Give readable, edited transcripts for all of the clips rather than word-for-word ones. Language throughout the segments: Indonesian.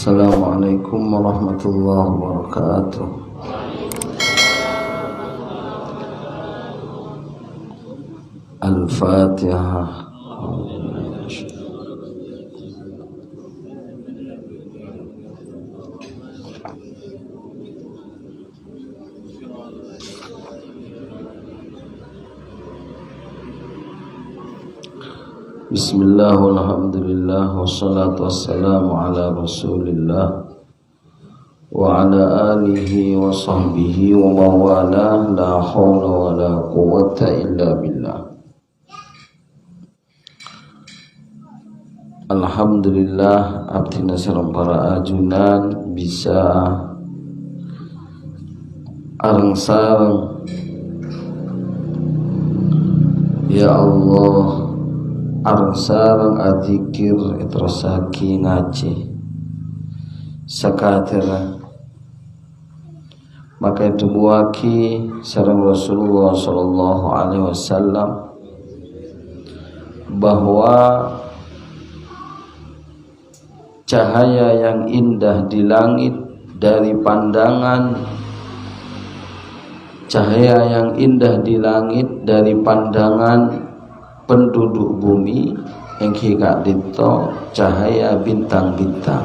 Assalamualaikum warahmatullahi wabarakatuh. Al-Fatihah. Bismillah, walhamdulillah, wassalatu wassalamu ala rasulillah wa ala alihi wa sahbihi wa mawalah, la hawla wa la quwwata illa billah. Alhamdulillah, abdina sareng para ajunan bisa areng-sareng ya Allah areng-sareng adzikir itrosaki ngaji sakatera maka itu muaki sareng Rasulullah sallallahu alaihi wasallam bahwa cahaya yang indah di langit dari pandangan cahaya yang indah di langit dari pandangan penduduk bumi yang kika dito cahaya bintang-bintang.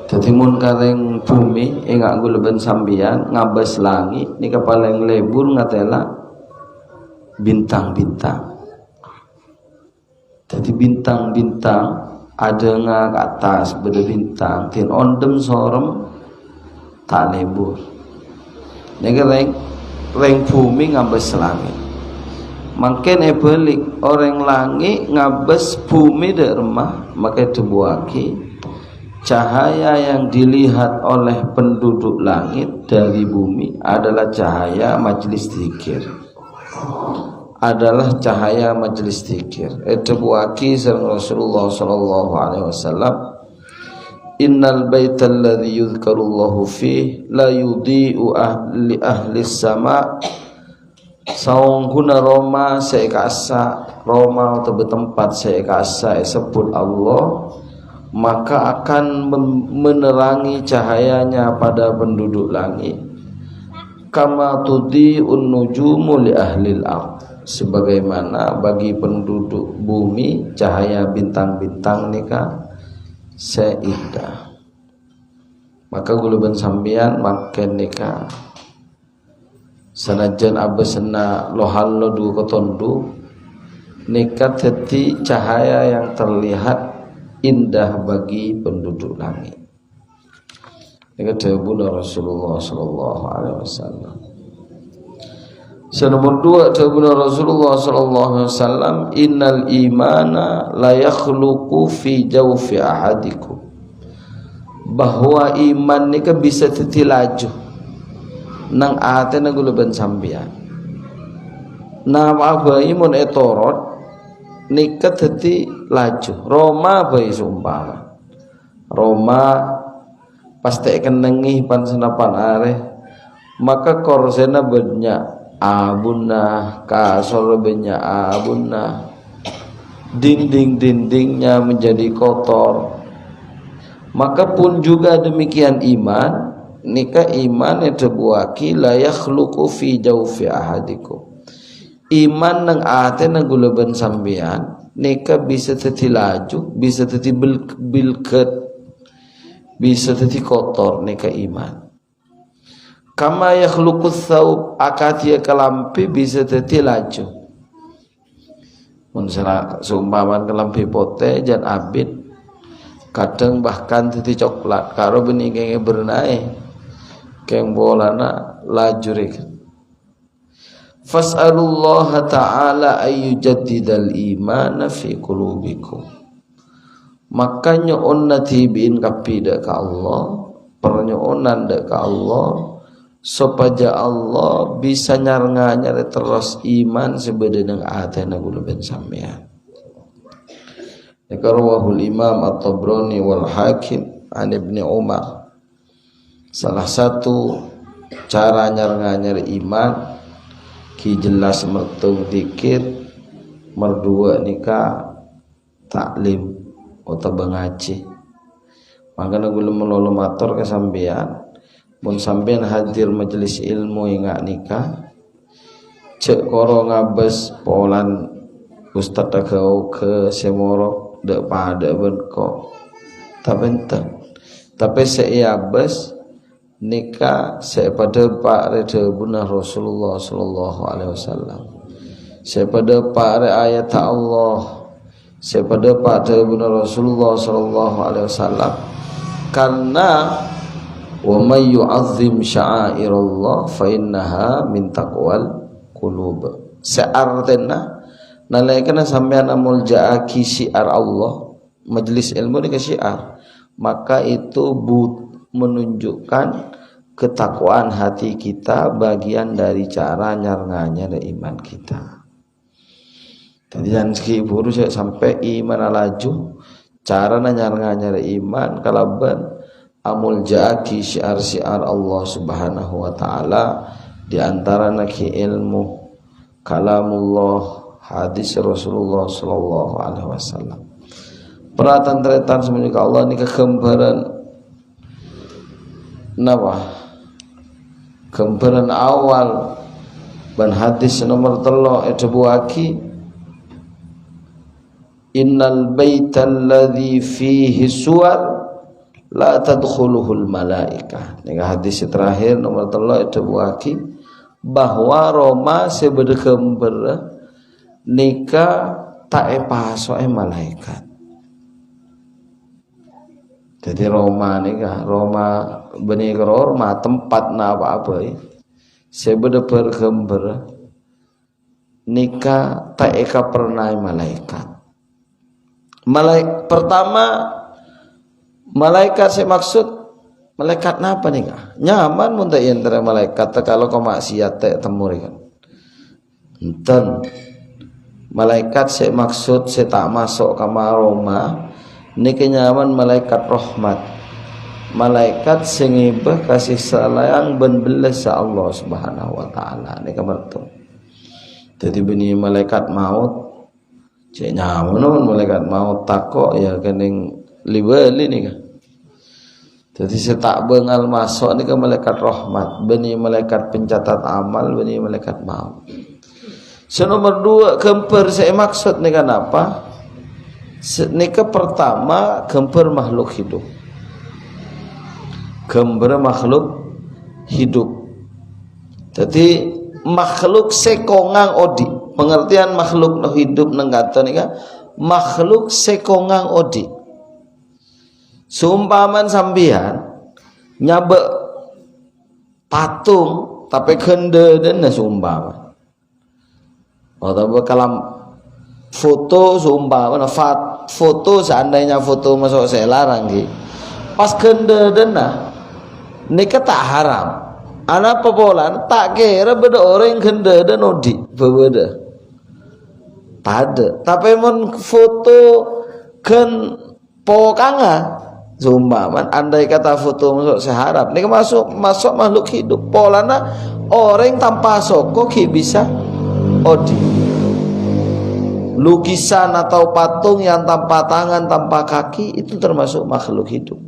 Jadi mun kareng bumi enggak guleben sambian ngabes langit ni paling lebur ngatela bintang-bintang. Jadi bintang-bintang ada nga ke atas beda bintang tin ondem sorem tak lebur. Ni reng bumi ngabes langit. Makin balik orang langit ngabes bumi dermah maka dibuaki cahaya yang dilihat oleh penduduk langit dari bumi adalah cahaya majelis zikir itu buaki sareng Rasulullah sallallahu alaihi wasallam innal baital ladzi yuzkarullahu fihi la yudhi'u ahli sama saunghuna Roma seekasa Roma atau tempat seekasa sebut Allah maka akan menerangi cahayanya pada penduduk langit kama tudhi'un nujumu li ahlil ardh sebagaimana bagi penduduk bumi cahaya bintang-bintang nikah seindah maka guluban sambian makin nikah sanajan abesena lohal lodu kotondu nikat hati cahaya yang terlihat indah bagi penduduk langit. Nikat dawuh Rasulullah sallallahu alaihi wasallam. Nomor 2 dawuh Rasulullah sallallahu alaihi wasallam innal imana la yakhluqu fi jawfi ahadikum bahwa iman nika bisa tetilaju nang ate na guluban sambian na abai mun etorot nikat hati laju Roma bai sumpama Roma pasti akan nengih pan senapan are maka korsena banyak abunna kasor banyak abunna dinding-dindingnya menjadi kotor maka pun juga demikian iman nika iman itu buaki la yakhluqu fi jawfi ahadikum iman nang ate nang guleben sambian nika bisa teti laju bisa teti bilket bisa teti kotor nika iman kama yakhluqu thawb akatia kalampi bisa teti laju mun seumpaman kalampi pote jan abit kadang bahkan teti coklat karo bening kenge bernai keng bolana lajurik fas'alullaha ta'ala ayyujaddidal imana fi qulubikum makanya onna tibin kapida ka Allah pernyonan dak ka Allah supaya Allah bisa nyarnganya terus iman sebedeneng atena guluben sampean rawahul imam at-Tabrani wal Hakim an Ibnu Umar. Salah satu cara nyar iman ki jelas mertung dikit merdua nikah taklim atau ngaji Makanya gula melolo matur ke sampean, mun sampean hadir majelis ilmu ingat nikah, cek koro ngabes polan ustad takau ke semorok dek pada benko, tapi seiyabes nikah sepada pak reda bunah Rasulullah sallallahu alaihi wasallam, sepada pak ayat Allah, sepada pak reda bunah Rasulullah sallallahu alaihi wasallam. Karena wa may yu'azzim sya'airallah fa innaha min taqwal qulub. Seartena nalaikana sampean amul jaaki syiar Allah, majelis ilmu ni syiar, maka itu menunjukkan ketakwaan hati kita, bagian dari cara nyarnganya dari iman kita. Jadi jangan sekiburu sampai iman laju, cara nyarnganya dari iman kalaban amul jaaki syiar-syiar Allah subhanahu wa ta'ala, diantara naki ilmu kalamullah, hadis Rasulullah sallallahu alaihi wasallam. Perhatian teretan semuanya Allah ini kegembaran napa? Gambaran awal ban hadis nomor 3 buaki innal baital ladzi fihi suwar la tadkhuluhul malaikah. Nika hadis terakhir nomor 3 buaki bahwa Roma sebeda gambar nika tak pasoke malaikat. Jadi Roma nika Roma beni Roma tempat na apa-apa sebeda bergambar nika tak eka pernah malaikat. Pertama malaikat saya maksud malaikat napa nih kah? Nyaman mun tak antara malaikat kalau kau maksiat tak temur kan. Enten malaikat saya maksud saya tak masuk kamar Roma ni kenyaman malaikat rahmat. Malaikat sing ibah kasih sayang ben belas Allah Subhanahu wa taala ni kabar tu. Jadi bini malaikat maut cek nyaman malaikat maut takok ya kening libeli ni kan. Jadi saya tak bengal masuk ni ke malaikat rahmat, beni malaikat pencatat amal, beni malaikat maut. Nomor 2 gambar saya maksud ni kan apa? Ni ke pertama gambar makhluk hidup. Gambar makhluk hidup. Jadi makhluk sekongang odi. Pengertian makhluk no hidup nenggata ni kan makhluk sekongang odi. Seumpaman sambian nyabe patung tapi kende dan seumpama. Atau kalam foto seumpama foto seandainya foto masuk saya larang ki. Pas kende dan ni tak haram. Anak pepolan tak kira beda orang kende dan odi berbeda. Pada tapi mon foto kan pokangah Zumbaman andai kata foto masuk seharap ini masuk makhluk hidup polana orang tanpa soko ki bisa odi lukisan atau patung yang tanpa tangan tanpa kaki itu termasuk makhluk hidup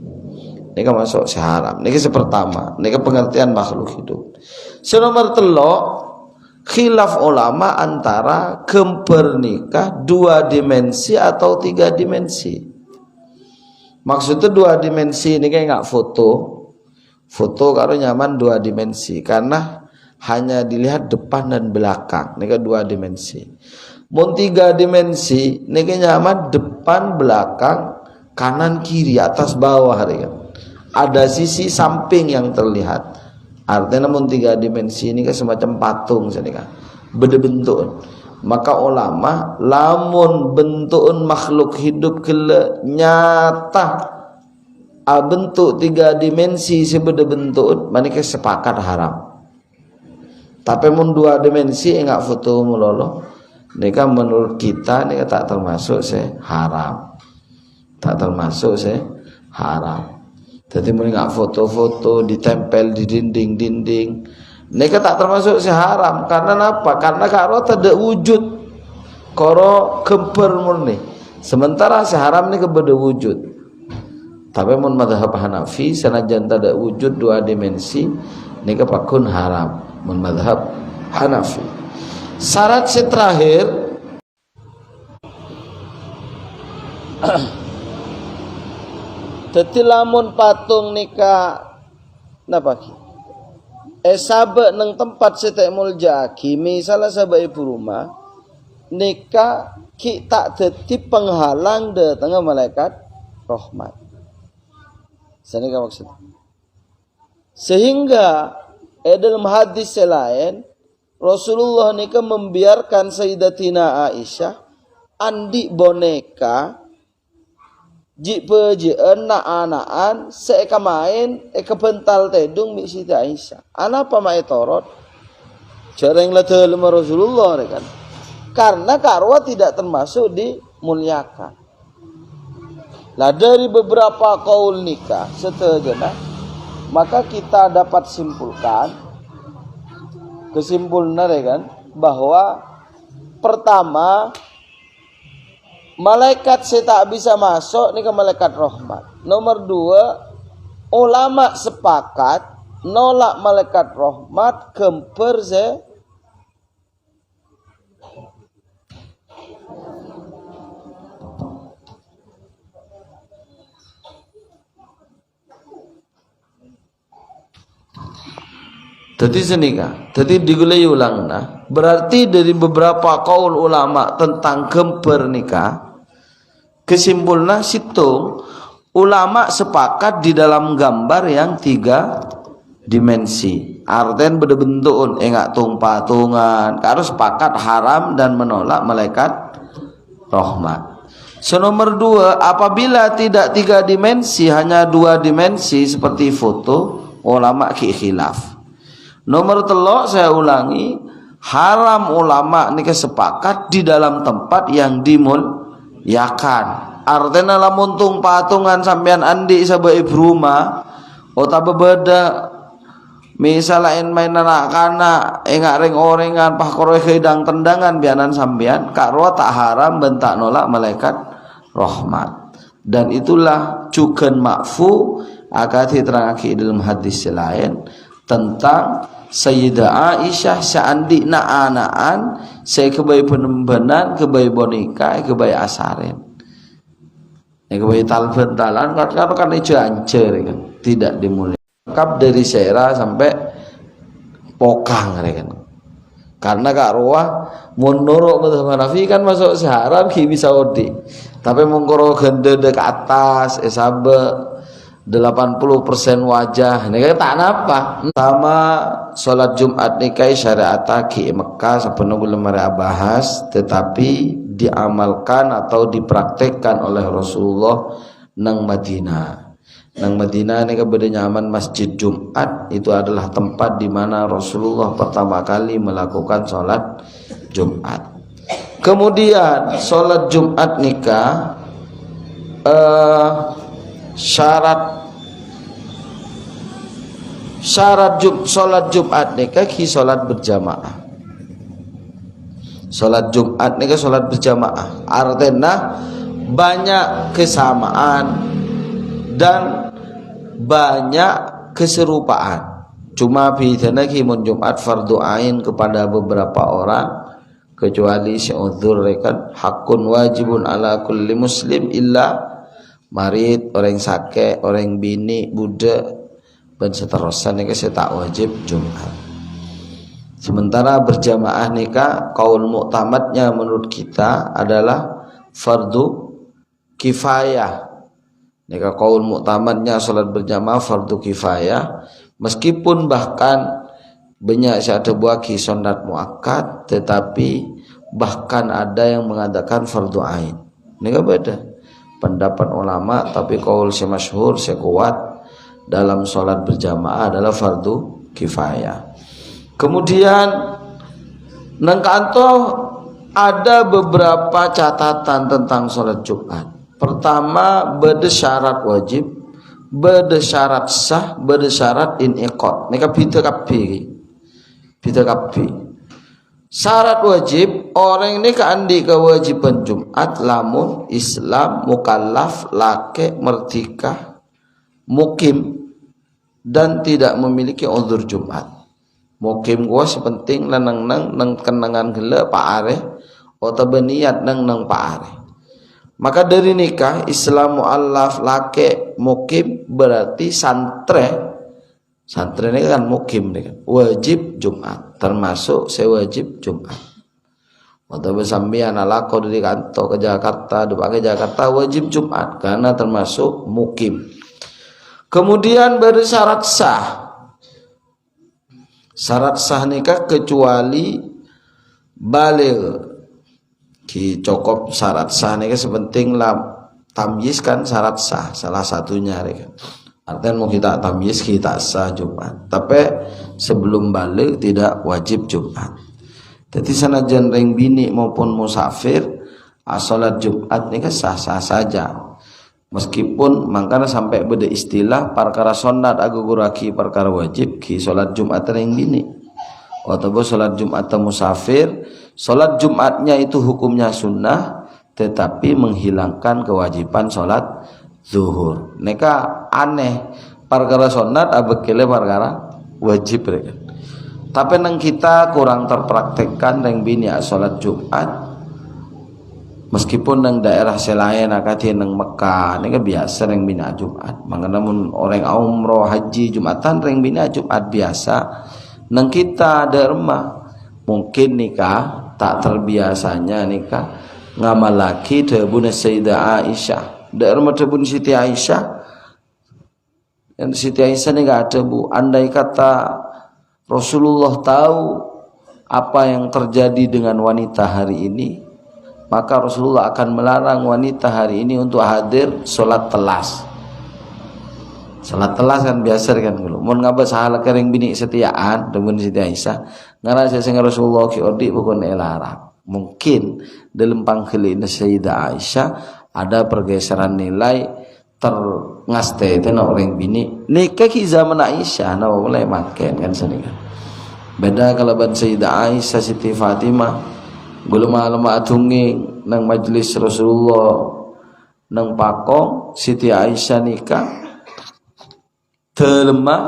ini masuk seharap ini pertama ini pengertian makhluk hidup. Nomor 3 khilaf ulama antara gember nikah 2 dimensi atau 3 dimensi. Maksudnya 2 dimensi ini kayak nggak foto kalau nyaman 2 dimensi karena hanya dilihat depan dan belakang ini kan 2 dimensi. Mau 3 dimensi ini kayak nyaman depan belakang kanan kiri atas bawah kan. Ada sisi samping yang terlihat. Artinya mau 3 dimensi ini kan semacam patung kan beda bentuk. Maka ulama lamun bentukun makhluk hidup kele nyata bentuk 3 dimensi sebeda bentuk manika sepakat haram. Tapi mun 2 dimensi enggak foto mulolo nika menurut kita nika tak termasuk haram. Tak termasuk haram. Jadi mun enggak foto-foto ditempel di dinding-dinding nika tak termasuk haram. Karena apa? Karena karo tidak wujud karo gember murni. Sementara haram ni kepada wujud. Tapi mun mazhab Hanafi sanajan tada wujud dua dimensi nika pakun haram mun mazhab Hanafi. Syarat terakhir teti lamun patung nika napa ki sabe nang tempat sete muljaki misalnya sabe ibu rumah nika ki tak teti penghalang datangnya malaikat rahmat. Sanika maksud. Sehingga dalam hadis lain Rasulullah nika membiarkan Sayyidatina Aisyah andi boneka jipejeun na-anaan seeka main eka bental tedung mi Siti Aisyah. Anapa mae torot? Jarang ladel Rasulullah kan. Karena karwa tidak termasuk dimuliakan. Lah dari beberapa kaul nikah seterusnya maka kita dapat simpulkan kesimpulan kan bahwa pertama malaikat saya tak bisa masuk ini ke malaikat rahmat. Nomor 2 ulama sepakat nolak malaikat rahmat kemper ze Jadi senika, jadi digulai ulang nah. Berarti dari beberapa kaul ulama tentang gemper nikah, kesimpulannya situ ulama sepakat di dalam gambar yang 3 dimensi. Arten berbentuk enggak tung patungan, harus sepakat haram dan menolak malaikat rahmat. Nomor 2, apabila tidak 3 dimensi, hanya 2 dimensi seperti foto, ulama khilaf. Nomor 3 saya ulangi, haram ulama ini kesepakat di dalam tempat yang dimuliakan. Artinya lamun tung patungan sampean andi sabe ibu rumah, ota bebeda misalain main anak-anak enggak ring-orengan pahkoroy hidang tendangan bianan sampean karo tak haram bentak nolak malaikat rahmat. Dan itulah cuken makfu akati terangaki dalam hadis lain tentang Sayyidah Aisyah seandi na-anaan saya kebayi penembanan kebayi boneka kebayi asaren kebayi tal-bentalan kan itu ancer kan tidak dimuliakan dari sera sampai pokang kan karena Kak Ruah menurut mazhab Hanafi kan masuk seharam ki bisa odi tapi mengkoro gende ke atas sabe 80% wajah ini tak napa sama sholat Jumat nikai syariat ki Mekah sepenuh lemari bahas tetapi diamalkan atau dipraktekkan oleh Rasulullah nang Madinah. Nang Madinah ini beda nyaman masjid Jumat itu adalah tempat di mana Rasulullah pertama kali melakukan sholat Jumat. Kemudian sholat Jumat nikah syarat sholat Jumat nikah ki sholat berjamaah. Sholat Jumat nikah sholat berjamaah. Artinya banyak kesamaan dan banyak keserupaan. Cuma bidana ki mun Jumat fardu ain kepada beberapa orang kecuali si uzur kan hakun wajibun ala kulli muslim illa marid, orang sakit, orang bini, budak dan seterusnya nikah saya tak wajib Jumat. Sementara berjamaah nikah kaul muktamadnya menurut kita adalah fardu kifayah. Nikah kaul muktamadnya salat berjamaah fardu kifayah meskipun bahkan banyak ada buaki sunat muakkad tetapi bahkan ada yang mengadakan fardu ain. Nikah beda pendapat ulama tapi kaul si masyhur si kuat dalam sholat berjamaah adalah fardu kifayah. Kemudian nang kanto ada beberapa catatan tentang sholat Jumat. Pertama beda syarat wajib, beda syarat sah, beda syarat iniqad. Nika pita kapi. Syarat wajib orang ini andi kewajiban Jumat lamun Islam mukallaf laki merdeka mukim dan tidak memiliki uzur Jumat. Mukim gua sepenting lanang nang kenangan gela Pak Are atau beniat nang Pak Are. Maka dari nikah Islam mu'allaf lake mukim berarti santre ini kan mukim nih kan wajib Jumat, termasuk sewajib Jumat. Atau bersambian alako dari kantor ke Jakarta, ke Jakarta wajib Jumat karena termasuk mukim. Kemudian bersyarat sah. Syarat sah nikah kecuali baligh. Ki cokop syarat sah nikah sepenting lah tamyiz kan syarat sah salah satunya kan. Artinya mau kita tamyiz kita sah Jumat. Tapi sebelum balik tidak wajib Jumat. Jadi sanajan reng bini maupun musafir salat Jumat ini sah-sah saja. Meskipun makanya sampai beda istilah perkara sunat aguguraki perkara wajib ki salat Jumat reng bini. Atau salat Jumat musafir, salat Jumatnya itu hukumnya sunnah tetapi menghilangkan kewajiban salat zuhur. Neka aneh perkara sunat abekele perkara wajib mereka. Tapi nang kita kurang terpraktekkan nang bini salat Jumat. Meskipun nang daerah selain akati nang Mekah neka biasa nang bini Jumat. Mangana mun orang umroh haji Jumatan nang bini Jumat biasa. Nang kita derma mungkin nikah tak terbiasanya nikah ngamalaki debuna Sayyidah Aisyah. Daerah matebun Siti Aisyah, yang Siti Aisyah ini gak ada bu. Andai kata Rasulullah tahu apa yang terjadi dengan wanita hari ini, maka Rasulullah akan melarang wanita hari ini untuk hadir sholat telas. Sholat telas kan biasa kan dulu. Mun ngabah sahala kering bini setiaan debun Siti Aisyah, ngara saya Rasulullah ki odi bukan elarang. Mungkin dalam pangkilin Sayyidah Aisyah ada pergeseran nilai terngaste itu na orang bini nikah ki zaman Aisyah na mulai makan kan senika. Beda kalau ban Sayyidah Aisyah Siti Fatimah gulma-lama atungi nang majlis Rasulullah nang pakong Siti Aisyah nikah telema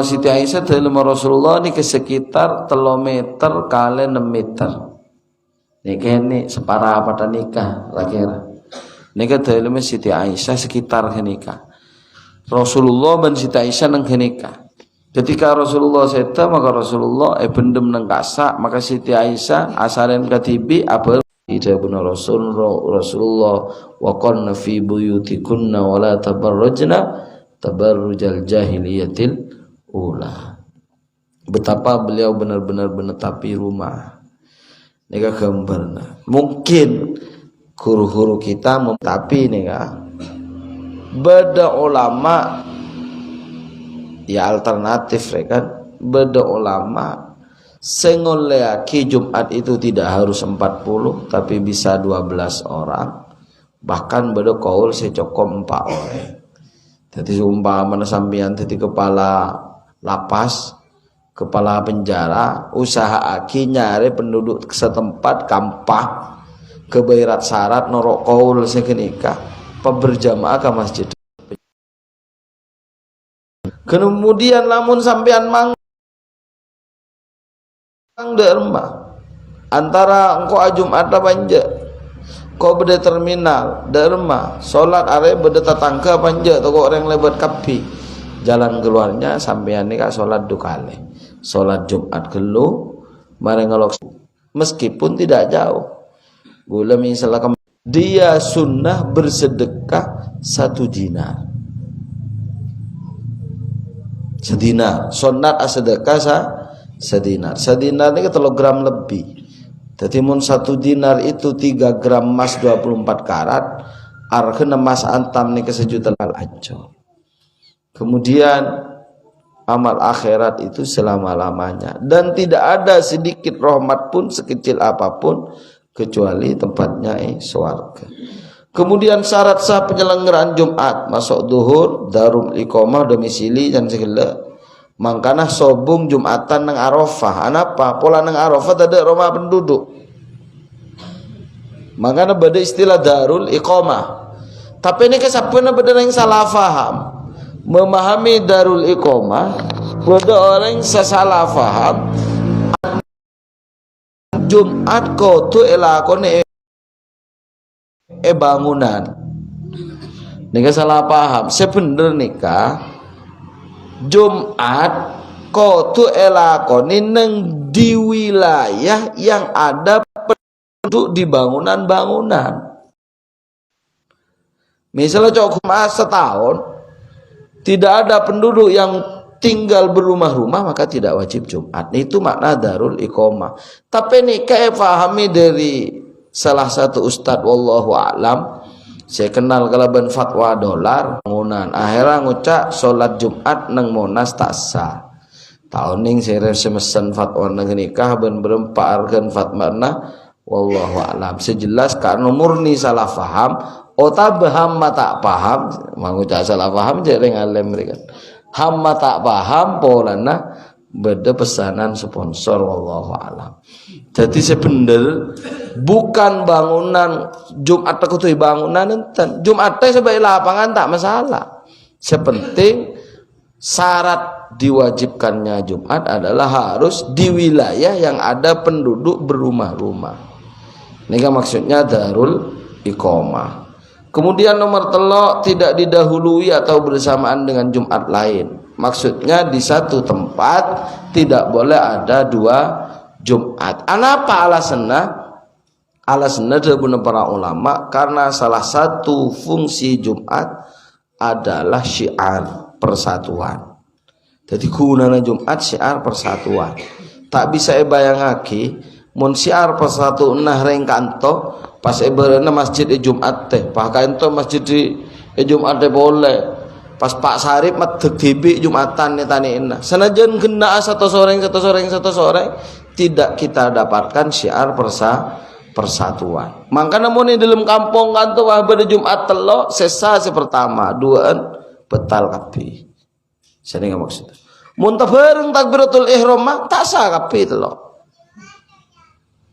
Siti Aisyah telema Rasulullah ni ke sekitar 3 meter kali 6 meter. Nikah ini separah pada nikah kira. Nikah dalam Siti Aisyah sekitar nikah. Rasulullah dan Siti Aisyah nang nikah. Ketika Rasulullah seta maka Rasulullah pendem nang kasak maka Siti Aisyah asaren katibi apa ida benar Rasulullah wa qanna fi buyutikunna wa la tabarrujna tabarrujal jahiliyatil ula. Betapa beliau benar-benar menetapi rumah. Nega gambarna mungkin guru-guru kita tapi nega beda ulama ya alternatif kan beda ulama sengoleaki Jumat itu tidak harus 40 tapi bisa 12 orang bahkan beda kaul secokom 4 orang. Jadi umpama sampeyan jadi kepala lapas kepala penjara usaha aki nyari penduduk setempat kampah kebayrat syarat norok kaul sekenika peberjamaah ke masjid. Kemudian lamun sampean mang derma antara engkau Jumat panja kau beda terminal derma sholat are beda tatangka panja toko orang lebat kapi jalan keluarnya sampean nikah sholat dukale sholat Jumat gelu mari ngelok meskipun tidak jauh gula misalnya dia sunnah bersedekah 1 dinar sedinar sunat sedekah sedinar ini 3 gram lebih. Jadi mun 1 dinar itu 3 gram emas 24 karat arkeun emas antam nih ke 1 juta ancol. Kemudian amal akhirat itu selama-lamanya dan tidak ada sedikit rahmat pun sekecil apapun kecuali tempatnya swarga. Kemudian syarat sah penyelenggaraan Jumat masuk duhur darul iqamah domisili dan segala mangkana sobung Jumatan nang Arafah anapa pola nang Arafah ada rumah penduduk mangkana beda istilah darul iqamah Tapi ini kesapana bener yang salah faham memahami Darul Iqamah. Ada orang yang salah faham Jumat kau tu elakone bangunan. Nika salah paham. Sebener nika Jumat kau tu elakone neng di wilayah yang ada penduduk di bangunan-bangunan. Misalnya cuma setahun tidak ada penduduk yang tinggal berumah-rumah, maka tidak wajib Jumat. Itu makna Darul Iqamah. Tapi ini kayak pahami dari salah satu ustadz wallahu a'lam. Saya kenal kalaban fatwa dolar bangunan. Akhirnya ngucap sholat Jumat nang Monas tak sah. Tahun ning saya semesen fatwa nang nikah ben beremparkeun fatwana wallahu a'lam. Sejelas karena murni salah faham. Ota baham tak paham, mengucap salah paham jadi ngalem mereka. Hamma tak paham polana beda pesanan sponsor wallahu alam. Jadi sebener bukan bangunan Jumat aku tuh bangunan enten. Jumat teh sebagai lapangan tak masalah. Sepenting syarat diwajibkannya Jumat adalah harus di wilayah yang ada penduduk berumah-rumah. Ini kan maksudnya Darul Iqamah. Kemudian nomor telok tidak didahului atau bersamaan dengan Jumat lain. Maksudnya di satu tempat tidak boleh ada dua Jumat. Apa alasannya? Alasannya dari para ulama karena salah satu fungsi Jumat adalah syiar persatuan. Jadi gunanya Jumat syiar persatuan. Tak bisa bayangake mun syiar persatuan nah reng kanto pas ibaratnya masjid Jumat teh bahkan itu masjid Jumat teh boleh pas Pak Sarip medeg dibi Jumatan netane senajan kena satu sore tidak kita dapatkan syiar persatuan. Maka namun di dalam kampung kanto wah pada Jumat telo sesa pertama duaan betal kapi. Saya nggak maksud mun bareng takbiratul ihram mah tak sah kapi telo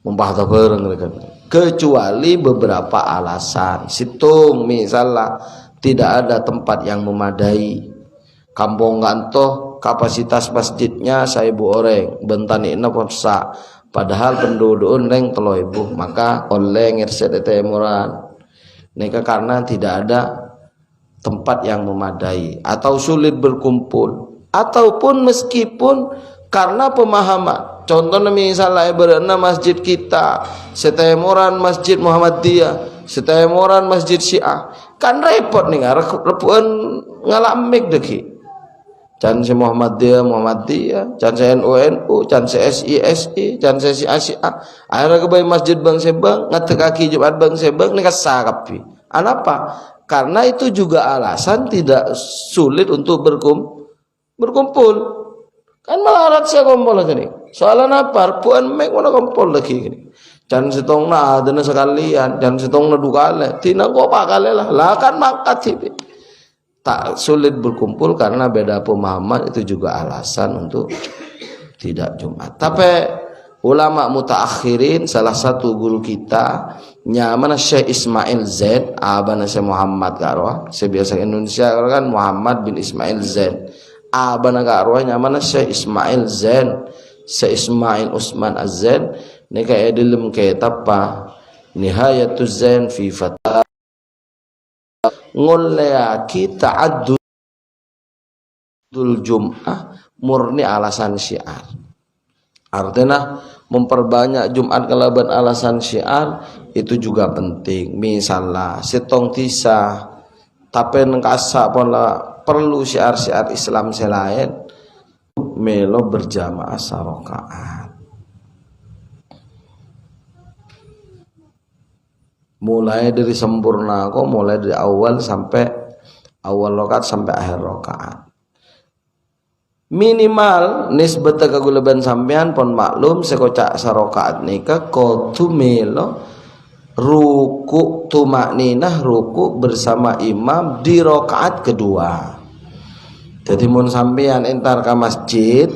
mumpah bareng kan. Kecuali beberapa alasan. Situng misalnya tidak ada tempat yang memadai. Kampung kantoh kapasitas masjidnya 1000 orang, bentanina potsa. Padahal penduduk neng 3000, maka oleh ngerset temuran. Nika karena tidak ada tempat yang memadai atau sulit berkumpul ataupun meskipun karena pemahaman. Contohnya misalnya ibaratnya masjid kita setemoran masjid Muhammadiyah, setemoran masjid Syiah, kan repot nih repuan ngalamik deki. Can se Muhammadiyah, can se NU, can se SI, can se Syiah. Akhirnya kebayi masjid Bang Sebang, ngatek kaki Jumat Bang Sebang nih kasakapi. Apa? Karena itu juga alasan tidak sulit untuk berkumpul. Kan melarat saya kumpul tadi. Soalnya apa? Puan mek mana kumpul lagi gini. Jangan setong na ada sekalian, jangan setong na dukale. Tina kok pakale lah. Lah kan makat sih. Tak sulit berkumpul karena beda pemahaman itu juga alasan untuk tidak Jumat. Tapi ulama mutaakhirin salah satu guru kita nyamana Syekh Ismail Zain, abana Syekh Muhammad Karwa. Sebiasa Indonesia kan Muhammad bin Ismail Zain. Abana Karwanya mana Syekh Ismail Zain, Syekh Ismail Usman Az-Zain. Ini kayak dalam kitab apa? Nihayatuz Zain fi Fatah. Ngoleki ta'addudul Jum'ah murni alasan syiar. Artinya memperbanyak Jumat kalaban alasan syiar itu juga penting. Misalnya setong tisah tapi nengkasa pola perlu syiar-syiar Islam selain melo berjamaah sarakaat. Mulai dari sempurna kok, mulai dari awal rakaat sampai akhir rakaat. Minimal nisbat kagulaban sampean pon maklum sekocak sarakaat nika kudu melo ruku tumakninah ruku bersama imam di rakaat kedua. Jadi mun sampean entar ke masjid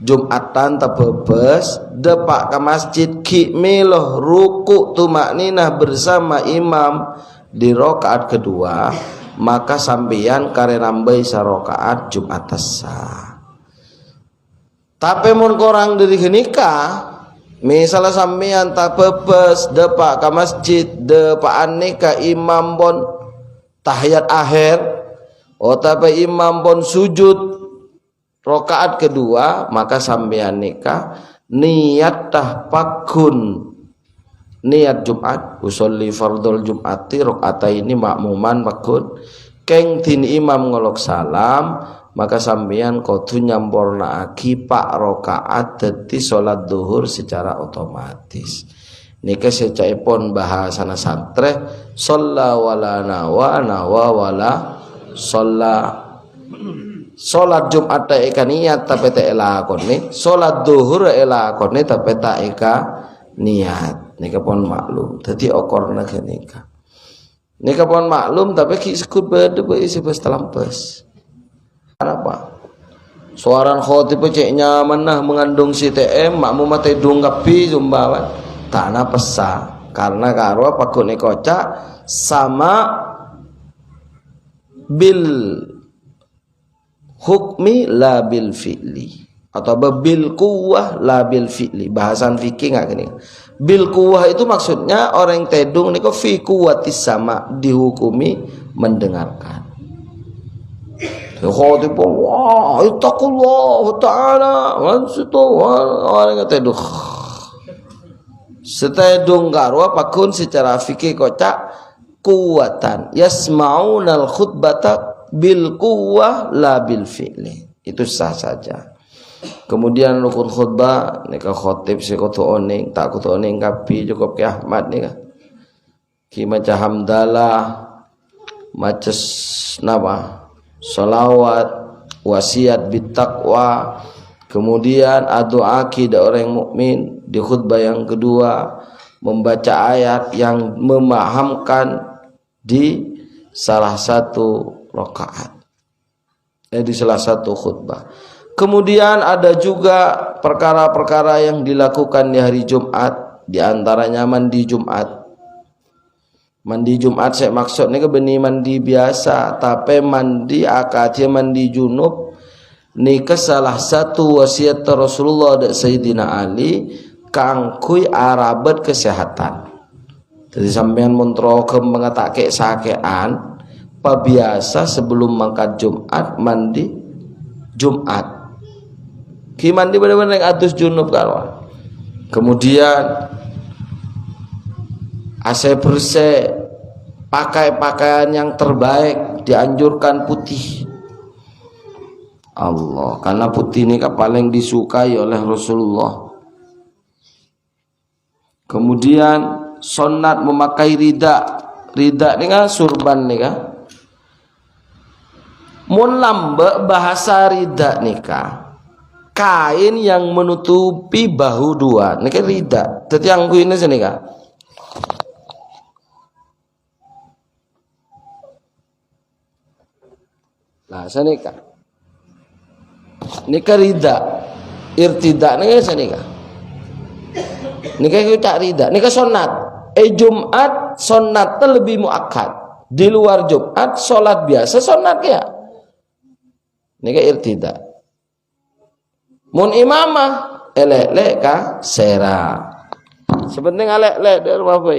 Jumatan tebebes depak ke masjid ki melo ruku tumakninah bersama imam di rakaat kedua, maka sampeyan kare nambahi sarakaat Jumat sah. Tapi mun korang dari genika, misalnya sampeyan tak pepes depak ke masjid, depaan nika imam pon tahiyat akhir, tapi imam pon sujud rakaat kedua, maka sampeyan nika niat tahpakun niat Jumat, usolli fardhul Jumati rakaataini makmuman pakun keng tin imam ngolok salam, maka sampeyan kudu nyampornaaki pak rakaat dadi salat zuhur secara otomatis. Nika secaipun bahasana santre shalla wala nawa wala shalla. Salat Jumat ta eka niat tapi ta elakone, salat zuhur elakone tapi ta eka niat. Nika pun maklum. Dadi okorna genika. Nika pun maklum tapi kiskut bade bae sebes telampes. Kenapa? Suaran khotib cek nyaman nah mengandung CTM makmum mate dunggapi zumbawan. Tanah pesa karena karo pakune kocak sama bil hukmi la bil fi'li atau bil quwwah la bil fi'li. Bahasan fikih enggak gini. Bil quwwah itu maksudnya orang tedung niku fi quwwatis sama, dihukumi mendengarkan. Khotib wah ittaqullah ta'ala wansutu orang tedung. Setedung garwa pakun secara fikih kocak kuwatan yasmaunal khutbata bil quwwah la bil fi'li. Itu sah saja. Kemudian rukun khutbah nika khotib si kutu oning tak kutu oning kapi cukup ke Ahmad nika ki maca hamdalah maca napa salawat wasiat bitaqwa, kemudian doa kida orang mukmin di khutbah yang kedua membaca ayat yang memahamkan di salah satu rakaat di salah satu khutbah. Kemudian ada juga perkara-perkara yang dilakukan di hari Jumat, di antaranya mandi Jumat. Mandi Jumat saya maksud ini beni mandi biasa, tapi mandi akadnya mandi junub. Ini salah satu wasiat Rasulullah dan Sayyidina Ali kangkui arabat kesehatan. Jadi sampean muntrokem mengatake sakean, biasa sebelum mangkat Jumat mandi Jumat. Ki mandi bener-bener atus junub karwan. Kemudian AC bersih, pakai pakaian yang terbaik, dianjurkan putih. Allah, karena putih ini kan paling disukai oleh Rasulullah. Kemudian sunat memakai rida. Rida ini kan surban nih kan. Mun lambe bahasa rida nikah. Kain yang menutupi bahu dua, ini kan rida. Jadi yang ini sini kan. Nah, sini kan. Ini kan rida, irtida, ini kan sini kan. Ini kan kita rida, ini kan sunat. Jumat sunat lebih muakkad. Di luar Jumat sholat biasa sunat ya. Ini kan irtida. Mun imamah elek-lek ka sera. Sebenarnya elek-lek dari apa?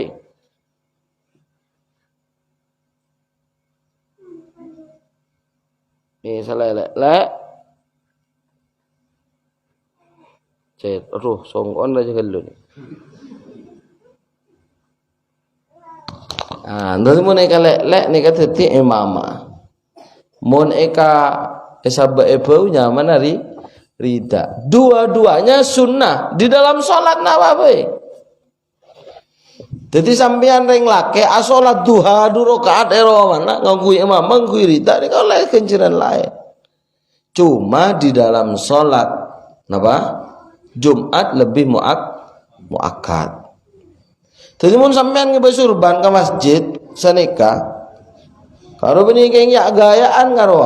Ini salah elek-lek. Cet, aduh, songkon aja gelo nih. Ah, nanti mun eka elek-lek nih kata ti imamah. Mun eka esaba ebau nyaman hari rida. Dua-duanya sunnah di dalam sholat nawawi. Jadi sampean ring lake asolat duha 2 rakaat ero mana ngangguy imam ngangguy rida nek oleh kenciran lain. Cuma di dalam sholat napa? Jumat lebih muakkad. Jadi mun sampean ngebesurban ke masjid sanika karo benih keng ya gayaan karo.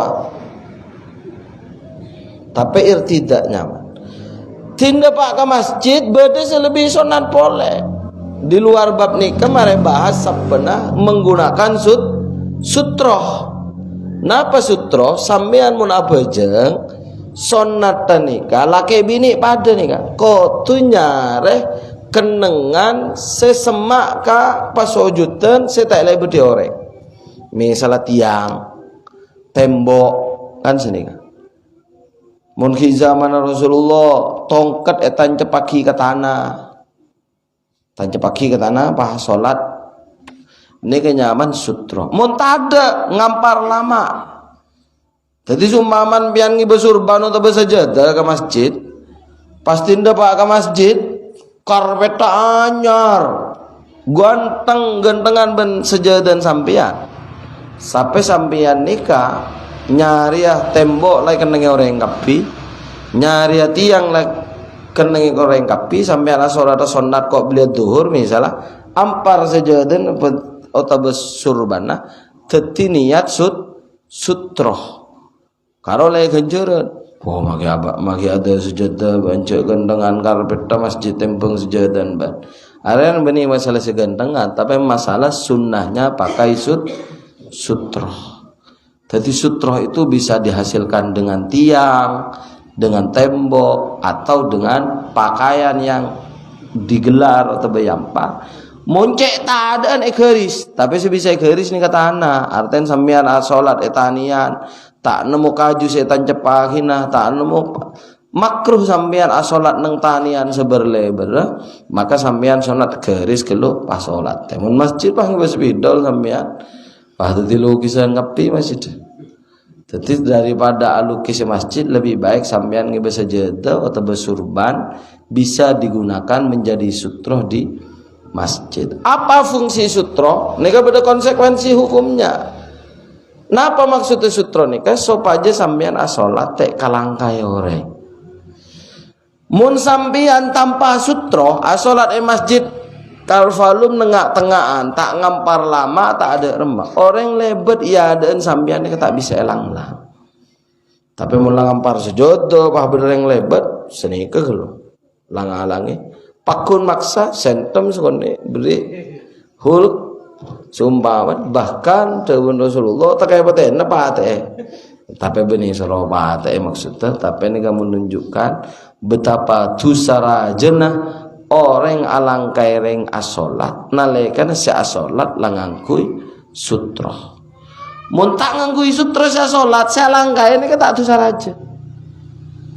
Tapi irtidak nyaman. Tindak pak ke masjid beda selebih sunat boleh. di luar bab nikah mare bahas sabena menggunakan sutroh. Napa sutroh? Sampean mun abajeng sunatan nikah laki bini pada nikah. Kotu nyareh kenengan sesemak ka pasojutan setak lay bedi orek. Misalnya tiang, tembok kan sini kan. Mun zaman Rasulullah tongkat etan cepaki ke tanah. Tan cepaki ke tanah pas salat. Ini kenyaman sutro. Mun tada ngampar lama. Jadi sumpaman pian ngi besurban atau besajadah ke masjid. Pasti ndak pak ke masjid karpet anyar. Gentengan ben sejadan sampean. Sampai sampean nikah nyari tembok lagi kenenge orang kapi, nyari tiang lagi kenenge orang kapi, sampean sholat sunat kok beliau duhur misalnya ampar sejadan atau besurbana teti niat sutroh karo lagi genjeran oh magi ada sejadah banyak gendengan karpet masjid tempeng sejadan ban aren beni masalah segendengan tapi masalah sunnahnya pakai sutroh. Jadi sutroh itu bisa dihasilkan dengan tiang, dengan tembok, atau dengan pakaian yang digelar atau bayampa. Moncek tak ada ekeris, tapi sebisa ekeris nih kata anak. Artinya sambian sholat etanian, tak nemu kaju setan cepahina, tak nemu makruh sambian sholat neng tanian seberleber, maka sambian sholat keris kelu pas sholat. Temun masjid pang bidol sambian. Tadi lukisan ngapi masjid. Jadi daripada lukis masjid lebih baik sampean ngi besajadah atau besurban bisa digunakan menjadi sutroh di masjid. Apa fungsi sutroh? Nika beda konsekuensi hukumnya. Napa maksudnya sutroh nika? Supaya sampean asolat tek kalangkai ore. Mun sampean tanpa sutroh asolat masjid kalvalum nengak-tengahan tak ngampar lama tak ada remah orang lebet iya adaan sambian tak bisa elang lah tapi mulai ngampar sejodoh pah bener yang lebet senikah lo lang-alangi pakun maksa sentem sekone beri hulk sumpaman bahkan dawuh Rasulullah tak kaya patene pate tapi benih serobate maksudnya tapi ini kamu menunjukkan betapa tusara jenah orang alangkai reng asolat nalekan si asolat langangkui sutroh muntak ngangkui sutroh si asolat si alangkai ini tak tusar aja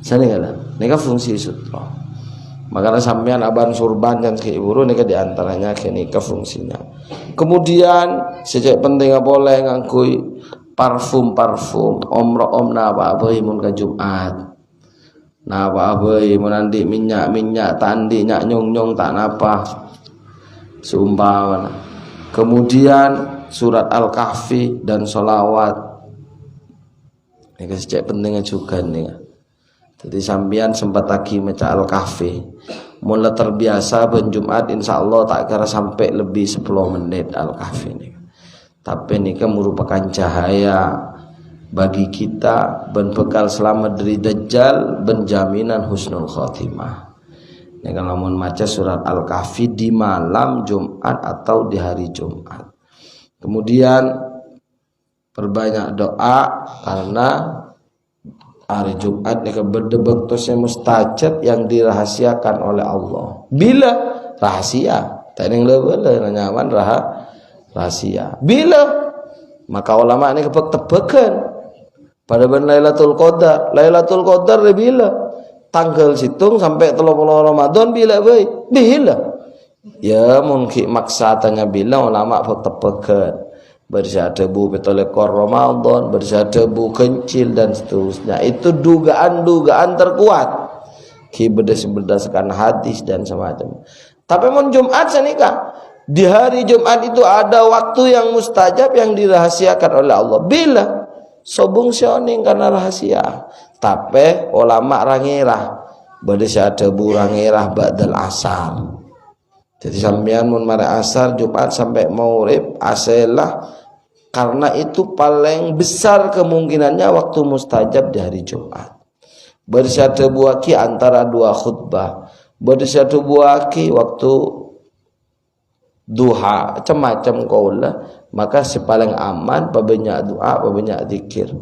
sana kan ini kan fungsi sutroh makanya sampean aban surban dan keiburu ini kan diantaranya ini ke fungsinya kemudian sejak penting boleh ngangkui parfum omna apa imun ke Jumat nah apa menandi minyak tandi nyak nyong tak napa seumpama kemudian surat Al-Kahfi dan sholawat ini sejak pentingnya juga nih jadi sambian sempat lagi maca Al-Kahfi mulai terbiasa ben Jumat insyaallah tak kira sampai lebih 10 menit Al-Kahfi ini tapi ini kan merupakan cahaya bagi kita ben bekal selamat dari dajjal ben jaminan husnul khotimah. Ini kalau mau baca surat Al-Kahfi di malam Jumat atau di hari Jumat. Kemudian perbanyak doa karena hari Jumat ini berdebek tosnya mustajab yang dirahasiakan oleh Allah. Bila rahasia, tak yang lebih nyaman rahasia. Bila maka ulama ini kebek-tebekan pada ben Lailatul Qadar bila tanggal situng sampai 30 Ramadan bila bila ya mungkin maksa tanya bila ulama tepekan bersyadebu betolekor Ramadan bersyadebu kencil dan seterusnya itu dugaan terkuat berdasarkan hadis dan semacam tapi mon Jumat senika di hari Jumat itu ada waktu yang mustajab yang dirahasiakan oleh Allah bila sobung sioning karena rahasia tapi ulama rangirah bersyadebu rangirah ba'dal asar jadi sampean mun mare asar Jumat sampai maurib aselah karena itu paling besar kemungkinannya waktu mustajab di hari Jumat bersyadebu antara dua khutbah bersyadebu waktu duha macam-macam kaula, maka sepaling aman pabanyak doa, pabanyak zikir.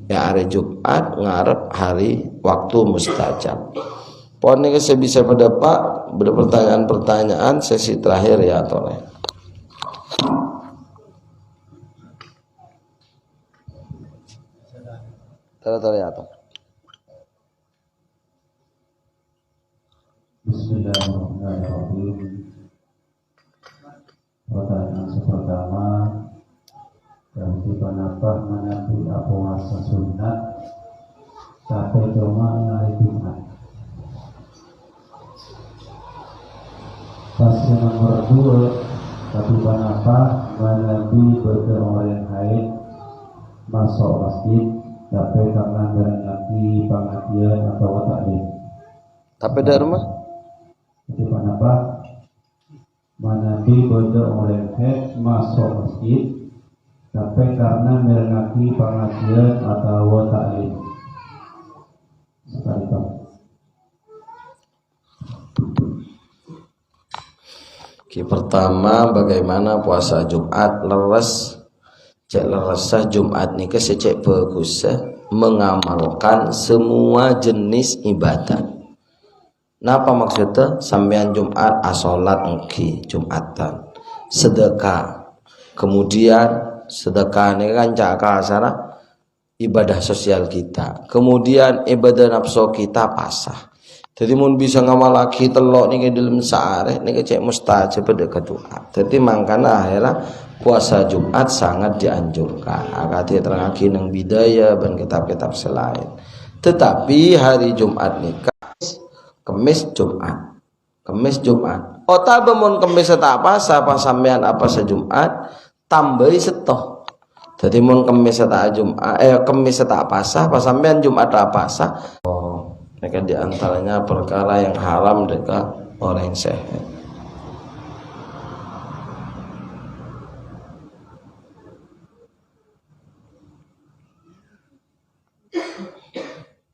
Ya hari Jumat ngarep hari waktu mustajab. Pon ini saya bisa berdepak, pertanyaan-pertanyaan sesi terakhir ya toleh. Toleh ya toleh. Bismillahirrahmanirrahim. Pertanyaan pertama, dari kenapa menaati puasa sunat tapi cuma hari Jumat? Pasien nomor 2, tapi kenapa menaati berkeorang haid masuk masjid tapi karena berangkati pengajian atau taklim? Tapi dari rumah? Jadi kenapa menaati berkeorang haid masuk masjid tapi karena berangkati pengajian atau taklim? Sekali tak. Pertama, bagaimana puasa Jumat leres? Cek leresah Jumat nih secek bagus mengamalkan semua jenis ibadat. Napa maksudnya? Sampean Jumat asolat engki Jumatan, sedekah. Kemudian sedekah ini kan cakap sana ibadah sosial kita. Kemudian ibadah nafsu kita pasah. Jadi mun bisa ngamalaki telok nih dalam sehari nih cek mustajab pada doa. Jadi makanya akhirnya puasa Jumat sangat dianjurkan. Agak terangki nang bidaya dan kitab-kitab selain. Tetapi hari Jumat nih Kemis Jumat. Kemis Jumat. Ota bemun kemis tak pasah pas sampean apa sejumat tambahi setoh. Jadi mun kemis tak Jumat kemis tak pasah pas sampean Jumat tak pasah. Mereka diantaranya perkara yang haram dekat orang sehat.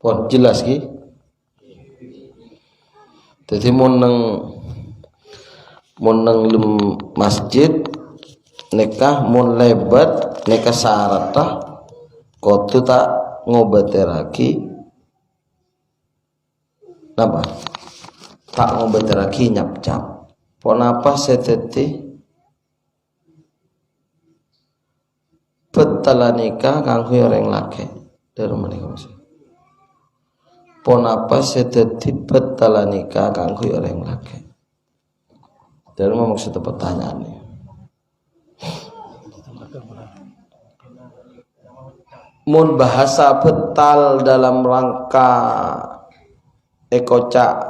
Pon jelas ki. Jadi moneng masjid nikah mun lebat nikah syaratah kotu tak ngobateraki. Napa? Tak ngobateraki nyap-cap. Pon apa seteti? Betala nikah kanggo orang laki. Dari mana kamu? Pon apa seteti betala nikah kanggo orang laki. Dari mana maksud pertanyaannya? Mun bahasa betal dalam rangka ekocak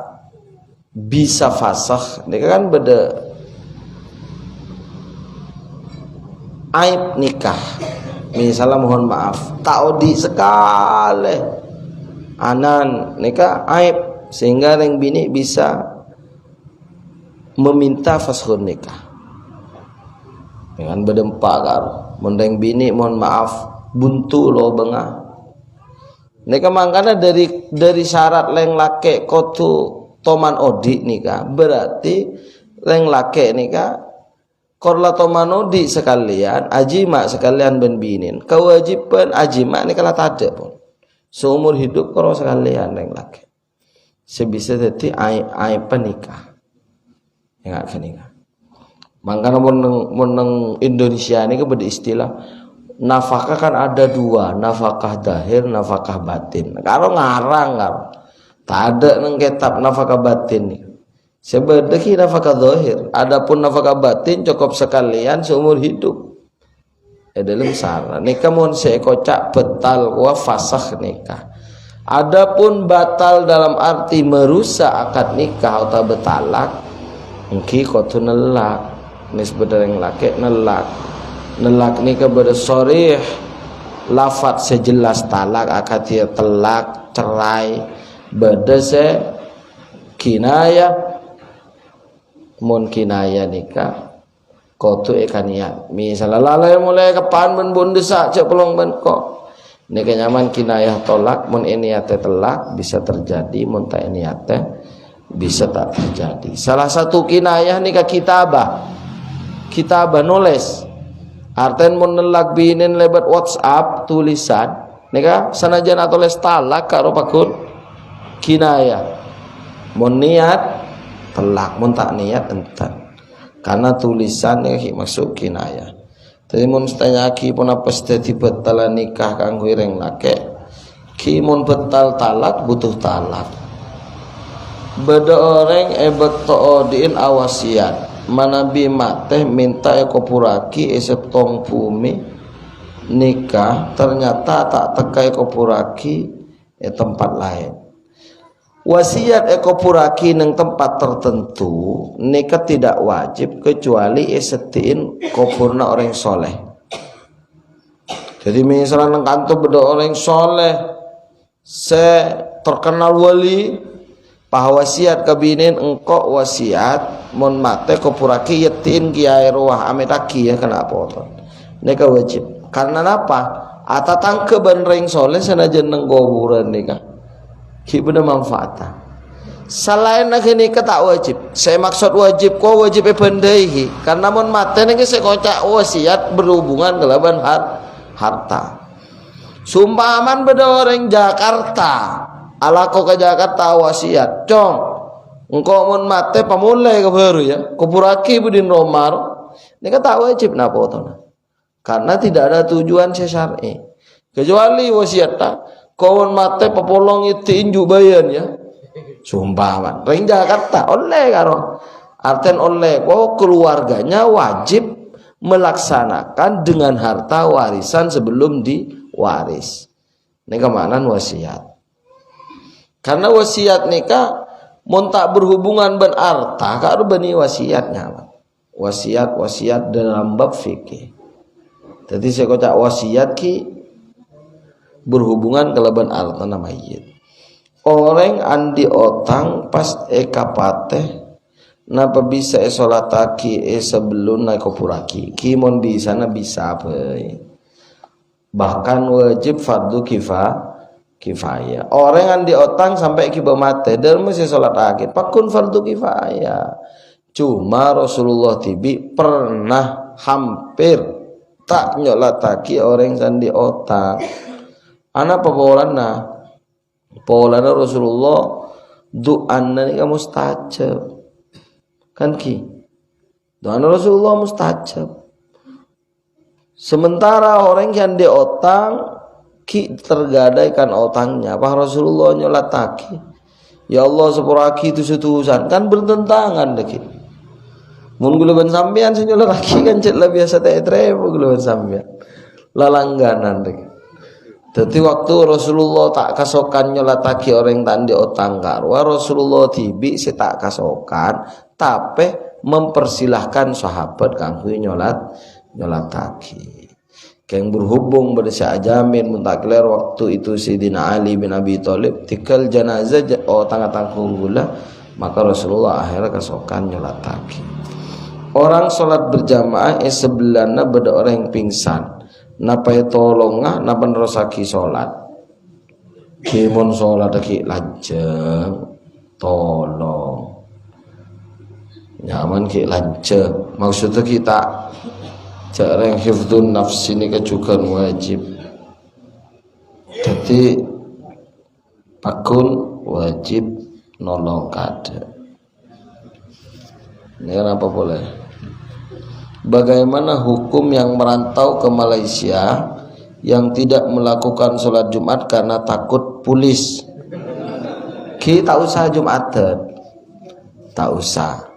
bisa fasakh ini kan beda aib nikah. Misalnya mohon maaf taudi sekali anan nikah aib sehingga yang bini bisa meminta faskhun nikah dengan berdempak karo mendeng bini mohon maaf buntu lo bengah. Nika mangkana dari syarat leng lake kotu toman odi nika berarti leng lake nika korla toman odi sekalian ajima sekalian ben binin kewajiban ajima nika lah tada pun seumur hidup koro sekalian leng lake sebisa jadi ai penikah ya nggak nikah. Mangkana meneng Indonesia ini beda istilah. Nafkah kan ada dua, nafkah dahir, nafkah batin. Kalau ngarang tak ada nang kitab nafkah batin nih. Sebenarnya nafkah dahir, adapun nafkah batin cukup sekalian seumur hidup. Dalam saran nikah mun seekocak betal wa fasakh nikah. Adapun batal dalam arti merusak akad nikah atau betalak, engki kotu nelak, nisbah yang laki nelak. Nelak ni kepada sorih lafad sejelas talak akatia telak cerai beda se kinaya mun kinaya nikah kotu ekania misalnya lalai mulai kapan ben bun desak cek pelong ben kok nikah nyaman kinayah tolak mun eniate telak bisa terjadi mun tak eniate bisa tak terjadi. Salah satu kinayah nikah kitabah kitab nulis arten mun nelak binin lebat WhatsApp tulisan nika sanajan atulis talak karo pakun kinaya mun niat telak mun tak niat enten karena tulisan iki masuk kinaya. Jadi mun tanya ki pun apa dadi batal nikah kanggo ireng lake ki mun batal talak butuh talak beda orang beto diin awasiat manabi mateh minta ekopuraki esetong bumi nikah ternyata tak tekai ekopuraki tempat lain wasiat ekopuraki neng tempat tertentu nikah tidak wajib kecuali esetin kopurna orang soleh. Jadi misalnya neng kantor beda orang soleh se terkenal wali pah wasiat kabinin engkau wasiat mon mate kopuraki yetin kiai ruah ametaki ya kenapa otot nikah wajib karena apa atatang kebenreng soleh senajan neng kuburan nikah ki bener manfaatnya selain nikah tak wajib saya maksud wajib kok wajib pendaihi karena mon mate nih saya kocak wasiat berhubungan kelaban harta sumpaman beda orang Jakarta ala kau ke Jakarta wasiat cong engkau mun mate pamulai ke baru ya kupuraki budin romar ini kata wajib napa otona karena tidak ada tujuan syar'i kecuali wasiat tak kau mun mate papolong itu inju bayan ya sumpaman ring Jakarta oleh karo arten oleh kau keluarganya wajib melaksanakan dengan harta warisan sebelum diwaris ini kemana wasiat. Karena wasiat nikah mun tak berhubungan ben arta karo bani wasiatnya. Wasiat dalam bab fikih. Jadi saya kocak wasiat ki berhubungan kelaban arta na mayit. Orang andi otang pas ekapate napa bisa solataki sebelum naik kopuraki. Ki mun bisa na bisa bae. Bahkan wajib fardu kifayah. Orang yang diotang sampai kiba mate dan mesti sholat akhir pakun fardu kifayah. Cuma Rasulullah tibi pernah hampir tak nyolataki orang yang diotang. Anak pepolana Rasulullah doana ni mustajab kan ki doana Rasulullah mustajab. Sementara orang yang diotang ki tergadaikan otangnya apa Rasulullah nyolataki ya Allah sepuraki itu setusan kan bertentangan deki mun gulaban sampean sing nyolataki kan cek lah biasa tetre gulaban sampean lalangganan deki dadi waktu Rasulullah tak kasokan nyolataki orang tandi otang karwa Rasulullah tibi si tak kasokan tapi mempersilahkan sahabat kanggo nyolataki yang berhubung pada Sa'jamin muntakler waktu itu Sayyidina Ali bin Abi Thalib tikal jenazah tangga-tanggung gula maka Rasulullah akhirnya kasokan nyolataki orang sholat berjamaah sebelahnya beda orang yang pingsan napa tolongah napa nerosaki sholat kimun sholat lagi lajeng tolong nyaman ki lajeng maksudnya kita cara yang hifdzun nafsi ini juga wajib. Jadi pakun wajib nolong kada. Ini kenapa boleh? Bagaimana hukum yang merantau ke Malaysia yang tidak melakukan sholat Jumat karena takut pulis? Kita usah Jumatan, tak usah.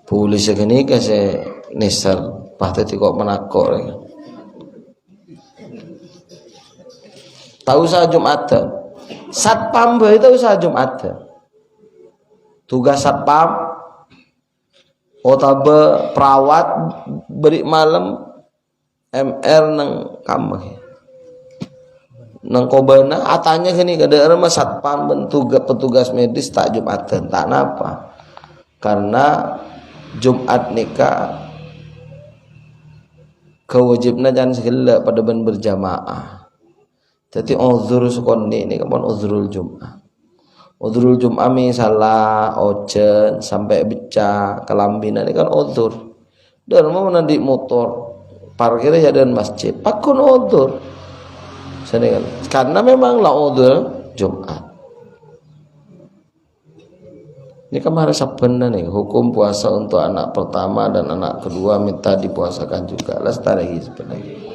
Pulis segini kasih neser. Pasti kok menakor ya. Tak usah Jumatan. Satpam itu usah Jumatan. Tugas satpam otabe perawat beri malam MR nang kamar. Nang kobana atanya gini kada mah satpam bentuk petugas medis tak Jumatan. Tak napa. Karena Jumat nikah kewajibna jangan segala pada ben berjamaah. Jadi uzur sukoni ini kapan uzurul Jum'ah. Uzurul Jum'ah misalnya ojen sampai beca kelambina ini kan uzur. Dan mau nanti motor parkirnya ya dan masjid pakun udzur. Karena memang la udzur Jumat. Ini kemarin sabenda nih hukum puasa untuk anak pertama dan anak kedua minta dipuasakan juga. Lestari sebenarnya.